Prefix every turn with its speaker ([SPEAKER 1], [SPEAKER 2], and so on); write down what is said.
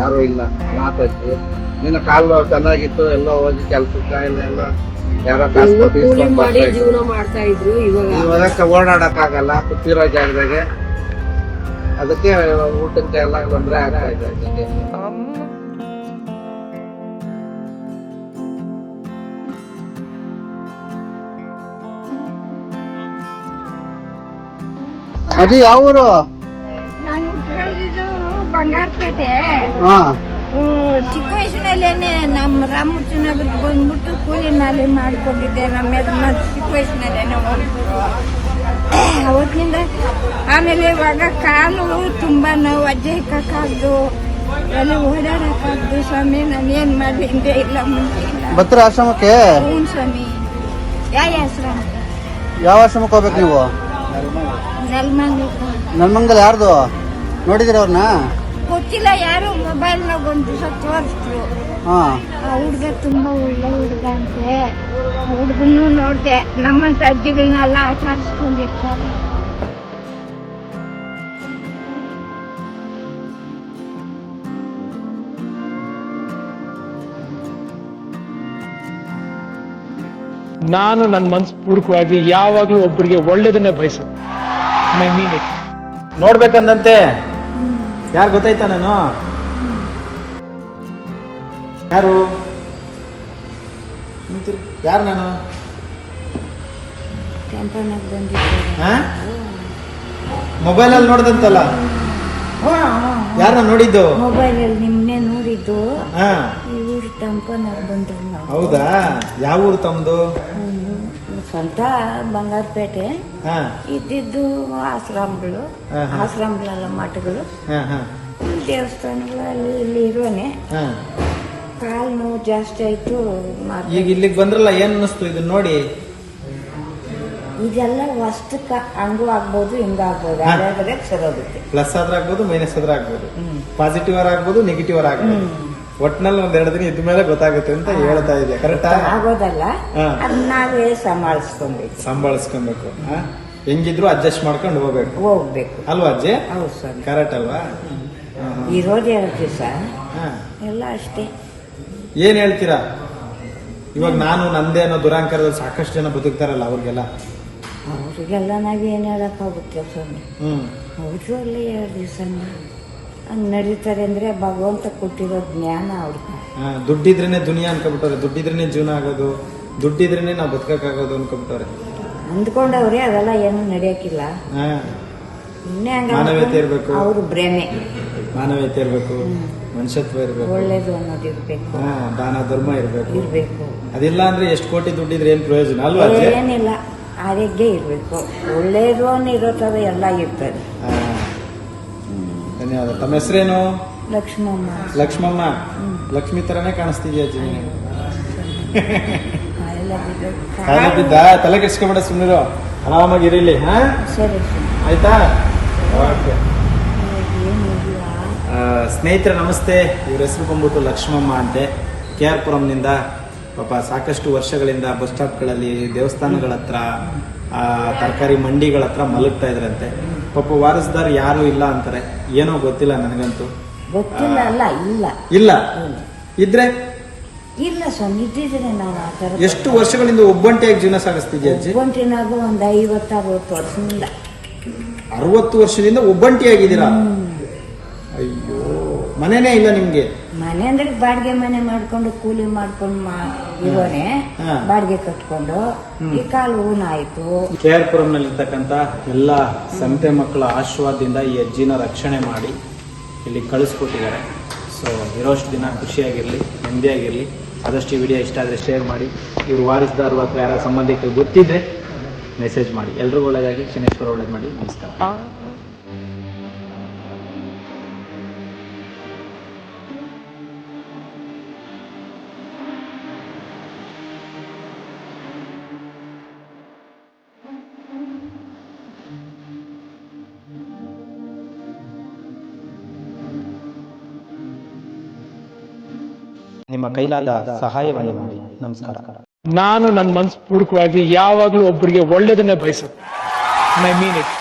[SPEAKER 1] ಯಾರು ಇಲ್ಲ ಮಾತಾಡ್ತಿ ನಿನ್ನ ಕಾಲು ಚೆನ್ನಾಗಿತ್ತು ಎಲ್ಲ ಹೋಗಿ ಕೆಲ್ಸಕ್ಕೆ ಎಲ್ಲ ಯಾರೋ ಕಾಸು ಕೊಟ್ಟು ಇಸ್ಕೊಂಡ್ ಬರ್ತಾ ಇದ್ರು.
[SPEAKER 2] ಜೀವನ ಮಾಡ್ತಾ ಇದ್ರು.
[SPEAKER 1] ಇವಾಗ ಓಡಾಡಕ್ ಆಗಲ್ಲ ಕೂತಿರೋ ಜಾಗದಾಗೆ, ಅದಕ್ಕೆ ಊಟಕ್ಕೆ ಎಲ್ಲ ತೊಂದರೆ ಆಗ್ತಾ ಇದೆ. ಅಜ್ಜಿ ಯಾವ ಊರು?
[SPEAKER 3] ನಾನು ಕೇಳಿದ್ದು ಬಂಗಾರಪೇಟೆ. ಚಿಕ್ಕ ವಯಸ್ಸಿನಲ್ಲೇನೆ ನಮ್ಮ ರಾಮಚಂದ್ರನಗರಕ್ಕೆ ಬಂದ್ಬಿಟ್ಟು ಕೂಲಿ ನಾಲಿ ಮಾಡ್ಕೊಂಡಿದ್ದೆ. ನಮ್ಮ ಚಿಕ್ಕ ವಯಸ್ಸಿನಲ್ಲೇನೆ ಹೋಗ್ಬಿಟ್ಟು ಅವತ್ತಿನಿಂದ ಆಮೇಲೆ ಇವಾಗ ಕಾಲು ತುಂಬಾ ನೋವು, ಅಜ್ಜೆ ಇಕ್ಕಾಗ್ದು ಎಲ್ಲ ಓಡಾಡಕ್ಕಾಗ್ದು. ಸ್ವಾಮಿ ನಾನು ಏನ್ ಮಾಡ್ಲಿ, ಹಿಂದೆ ಇಲ್ಲ ಮುಂದೆ ಇಲ್ಲ.
[SPEAKER 1] ಭತ್ರ ಆಶ್ರಮಕ್ಕೆ?
[SPEAKER 3] ಹ್ಞೂ ಸ್ವಾಮಿ. ಯಾವ ಆಶ್ರಮ?
[SPEAKER 1] ಯಾವ ಆಶ್ರಮಕ್ಕೆ ಹೋಗ್ಬೇಕು ನೀವು? ನೆಲಮಂಗಲ. ಯಾರ್ದು ನೋಡಿದಿರ ಅವ್ರನ್ನ?
[SPEAKER 3] ಗೊತ್ತಿಲ್ಲ, ಯಾರು ಮೊಬೈಲ್ನಾಗ ಒಂದು ದಿವಸ ತೋರಿಸಿದ್ರು. ಆ ಹುಡುಗ ತುಂಬಾ ಒಳ್ಳೆ ಹುಡುಗ ಅಂತೆ. ಹುಡುಗನು ನೋಡ್ದೆ, ನಮ್ಮಂತ ಅಜ್ಜಿಗಳನ್ನೆಲ್ಲ ಆಟ ಆಡಿಸ್ಕೊಂಡಿರ್ತಾರೆ.
[SPEAKER 4] ನಾನು ನನ್ನ ಮನಸ್ಪೂರ್ವಕವಾಗಿ ಯಾವಾಗಲೂ ಒಬ್ಬರಿಗೆ ಒಳ್ಳೇದನ್ನೇ ಬಯಸೋದು.
[SPEAKER 5] ನೋಡ್ಬೇಕಂದಂತೆ ಯಾರು ಗೊತ್ತಾಯ್ತಾ? ನಾನು ಯಾರು ಯಾರು ನಾನು ಮೊಬೈಲಲ್ಲಿ ನೋಡ್ದಂತಲ್ಲ, ಯಾರನ್ನ ನೋಡಿದ್ದು?
[SPEAKER 3] ಮೊಬೈಲಲ್ಲಿ ನಿಮ್ನೆ ನೋಡಿದ್ದು. ಇವ್ರು ಟೆಂಪೋನಾಗ ಬಂದ್ರು.
[SPEAKER 5] ಹೌದಾ? ಯಾವ ಊರು ತಮ್ದು?
[SPEAKER 3] ಸ್ವಂತ ಬಂಗಾರಪೇಟೆ. ಇದ್ದಿದ್ದು ಆಶ್ರಮಗಳು, ಆಶ್ರಮಗಳೆಲ್ಲ ಮಠಗಳು, ದೇವಸ್ಥಾನಗಳು ಅಲ್ಲಿ ಇಲ್ಲಿ ಇರೋನೆ. ಕಾಲು ನೋವು ಜಾಸ್ತಿ ಆಯ್ತು.
[SPEAKER 5] ಈಗ ಇಲ್ಲಿಗೆ ಬಂದ್ರಲ್ಲ, ಏನ್ ಅನ್ನಿಸ್ತು ಇದನ್ನ ನೋಡಿ?
[SPEAKER 3] ಇದೆಲ್ಲ ವಸ್ತುಕ ಹಂಗೂ ಆಗ್ಬೋದು, ಹಿಂಗ ಆಗ್ಬೋದು. ಅದೇ ಸರೋಗುತ್ತೆ.
[SPEAKER 5] ಪ್ಲಸ್ ಆದ್ರೆ ಆಗ್ಬೋದು, ಮೈನಸ್ ಆದ್ರೆ ಆಗ್ಬೋದು, ಪಾಸಿಟಿವ್ ಆರ್ ಆಗ್ಬೋದು, ನೆಗೆಟಿವ್ ಆರ್ ಆಗ್ಬೋದು. ಒಟ್ನಲ್ಲಿ ಒಂದೆರಡು ದಿನ ಇದ್ದ ಮೇಲೆ ಗೊತ್ತಾಗುತ್ತೆ ಅಂತ ಹೇಳ್ತಾ ಇದೆ. ಕರೆಕ್ಟಾ?
[SPEAKER 3] ಆಗೋದಲ್ಲ, ಅದನ್ನ ನಾವೇ ಸಂಭಾಳಿಸ್ಕೊಬೇಕು.
[SPEAKER 5] ಹೆಂಗಿದ್ರು ಅಡ್ಜಸ್ಟ್ ಮಾಡ್ಕೊಂಡು ಹೋಗ್ಬೇಕು ಅಲ್ವಾ ಅಜ್ಜಿ?
[SPEAKER 3] ಹೌದು ಸರ್,
[SPEAKER 5] ಕರೆಕ್ಟ್ ಅಲ್ವಾ?
[SPEAKER 3] ಇರೋದೇ 2 ದಿವಸ ಎಲ್ಲ ಅಷ್ಟೇ.
[SPEAKER 5] ಏನ್ ಹೇಳ್ತೀರಾ ಇವಾಗ? ನಾನು ನಂದೇ ಅನ್ನೋ ದುರಾಂಕಾರದಲ್ಲಿ ಸಾಕಷ್ಟು ಜನ ಬದುಕ್ತಾರಲ್ಲ, ಅವ್ರಿಗೆಲ್ಲ
[SPEAKER 3] ನಾವೇನ್ ಹೇಳಕ್ಕಾಗುತ್ತೆ ಸ್ವಾಮಿ? ಅವ್ರು ಅಲ್ಲ 2 ದಿವಸ ಹಂಗ್ ನಡೀತಾರೆ ಅಂದ್ರೆ ಭಗವಂತ ಕೊಟ್ಟಿರೋ ಜ್ಞಾನ ಅವ್ರಿಗೆ.
[SPEAKER 5] ದುಡ್ಡಿದ್ರೇನೆ ದುನಿಯಾ ಅನ್ಕೊಬಿಟ್ಟವ್ರೆ, ದುಡ್ಡಿದ್ರೇನೆ ಜೀವನ ಆಗೋದು, ದುಡ್ಡಿದ್ರೇನೆ ನಾವು ಬದುಕಕ್ಕಾಗೋದು ಅನ್ಕೊಬಿಟ್ಟವ್ರೆ.
[SPEAKER 3] ಅಂದ್ಕೊಂಡವ್ರೆ ಅವೆಲ್ಲ ಏನು ನಡೆಯಕ್ಕಿಲ್ಲ.
[SPEAKER 5] ಮಾನವೀಯತೆ ಇರ್ಬೇಕು,
[SPEAKER 3] ಅವ್ರು ಭ್ರಮೆ.
[SPEAKER 5] ಮಾನವೀಯತೆ ಇರ್ಬೇಕು, ಮನುಷ್ಯತ್ವ ಇರ್ಬೇಕು,
[SPEAKER 3] ಒಳ್ಳೇದು ಅನ್ನೋದು ಇರ್ಬೇಕು,
[SPEAKER 5] ದಾನ ಧರ್ಮ ಇರ್ಬೇಕು. ಅದಿಲ್ಲ ಅಂದ್ರೆ ಎಷ್ಟು ಕೋಟಿ ದುಡ್ಡಿದ್ರೆ ಏನ್ ಪ್ರಯೋಜನ ಅಲ್ವಾ?
[SPEAKER 3] ಏನಿಲ್ಲ, ಆರೋಗ್ಯ ಇರ್ಬೇಕು, ಒಳ್ಳೇದು ಅನ್ನೋ ತರ ಎಲ್ಲ ಇರ್ತದೆ.
[SPEAKER 5] ಧನ್ಯವಾದ. ತಮ್ಮ ಹೆಸರೇನು?
[SPEAKER 3] ಲಕ್ಷ್ಮಮ್ಮ.
[SPEAKER 5] ಲಕ್ಷ್ಮಮ್ಮ, ಲಕ್ಷ್ಮಿ ತರನೇ ಕಾಣಿಸ್ತಿದ್ಯಾ ಅಜ್ಜಿ? ಕಾಲ ಬಿದ್ದ? ತಲೆ ಕೆಡ್ಸ್ಕೊಬೇಡ, ಸುಮ್ಮನಿರು, ಆರಾಮಾಗಿ ಇರಲಿ.
[SPEAKER 3] ಸರಿ
[SPEAKER 5] ಆಯ್ತಾ? ಓಕೆ. ಸ್ನೇಹಿತರೆ ನಮಸ್ತೆ. ಇವ್ರ ಹೆಸರು ಬಂದ್ಬಿಟ್ಟು ಲಕ್ಷ್ಮಮ್ಮ ಅಂತೆ. KR ಪುರಂನಿಂದ ಪಾಪ ಸಾಕಷ್ಟು ವರ್ಷಗಳಿಂದ ಬಸ್ ಸ್ಟಾಪ್ಗಳಲ್ಲಿ, ದೇವಸ್ಥಾನಗಳ ಹತ್ರ, ತರಕಾರಿ ಮಂಡಿಗಳ ಹತ್ರ ಮಲಗ್ತಾ ಇದ್ರಂತೆ. ಪಾಪ ವಾರಸ್ದಾರ್ ಯಾರು ಇಲ್ಲ ಅಂತಾರೆ. ಏನೋ ಗೊತ್ತಿಲ್ಲ ನನಗಂತೂ.
[SPEAKER 3] ಗೊತ್ತಿಲ್ಲ ಅಲ್ಲ,
[SPEAKER 5] ಇಲ್ಲ ಇದ್ರೆ
[SPEAKER 3] ಇಲ್ಲ ಸ್ವಾಮಿ, ಇದ್ದಿದ್ರೆ ನಾನು ಆ ಥರ.
[SPEAKER 5] ಎಷ್ಟು ವರ್ಷಗಳಿಂದ ಒಬ್ಬಂಟಿಯಾಗಿ ಜೀವನ ಸಾಗಿಸ್ತಿದ್ಯಾ ಅಜ್ಜಿ?
[SPEAKER 3] ಒಬ್ಬಂಟಿನಾಗೂ ಒಂದು 50-60 ವರ್ಷದಿಂದ.
[SPEAKER 5] 60 ವರ್ಷದಿಂದ ಒಬ್ಬಂಟಿಯಾಗಿದ್ದೀರಾ? ಅಯ್ಯೋ, ಮನೆನೇ ಇಲ್ಲ ನಿಮ್ಗೆ?
[SPEAKER 3] ಮನೆ ಅಂದ್ರೆ ಬಾಡಿಗೆ ಮನೆ ಮಾಡ್ಕೊಂಡು ಕೂಲಿ ಮಾಡ್ಕೊಂಡು ಇರೋನೆ, ಬಾಡಿಗೆ ಕಟ್ಕೊಂಡು. ಈ ಕಾಲು ಊನ ಆಯ್ತು.
[SPEAKER 5] KR ಪುರಂನಲ್ಲಿ ಇರ್ತಕ್ಕಂಥ ಎಲ್ಲ ಸಂತೆ ಮಕ್ಕಳ ಆಶೀರ್ವಾದದಿಂದ ಈ ಅಜ್ಜಿನ ರಕ್ಷಣೆ ಮಾಡಿ ಇಲ್ಲಿ ಕಳಿಸ್ಕೊಟ್ಟಿದ್ದಾರೆ. ಸೊ ಇರೋಷ್ಟು ದಿನ ಖುಷಿಯಾಗಿರಲಿ, ನೆಮ್ಮದಿಯಾಗಿರಲಿ. ಆದಷ್ಟು ಈ ವಿಡಿಯೋ ಇಷ್ಟ ಆದರೆ ಶೇರ್ ಮಾಡಿ. ಇವರು ವಾರಸ್ದಾರು ಅಥವಾ ಯಾರ ಸಂಬಂಧಿಕರು ಗೊತ್ತಿದ್ರೆ ಮೆಸೇಜ್ ಮಾಡಿ. ಎಲ್ರಿಗೂ ಒಳ್ಳೆಯದಾಗಿ, ಶನೇಶ್ವರ ಒಳ್ಳೇದು ಮಾಡಿ. ನಮಸ್ಕಾರ. ನಿಮ್ಮ ಕೈಲಾದ ಸಹಾಯವನ್ನು ಮಾಡಿ. ನಮಸ್ಕಾರ.
[SPEAKER 4] ನಾನು ನನ್ನ ಮನಸ್ಪೂರ್ವಕವಾಗಿ ಯಾವಾಗಲೂ ಒಬ್ಬರಿಗೆ ಒಳ್ಳೇದನ್ನೇ ಬಯಸೋದು. I mean it.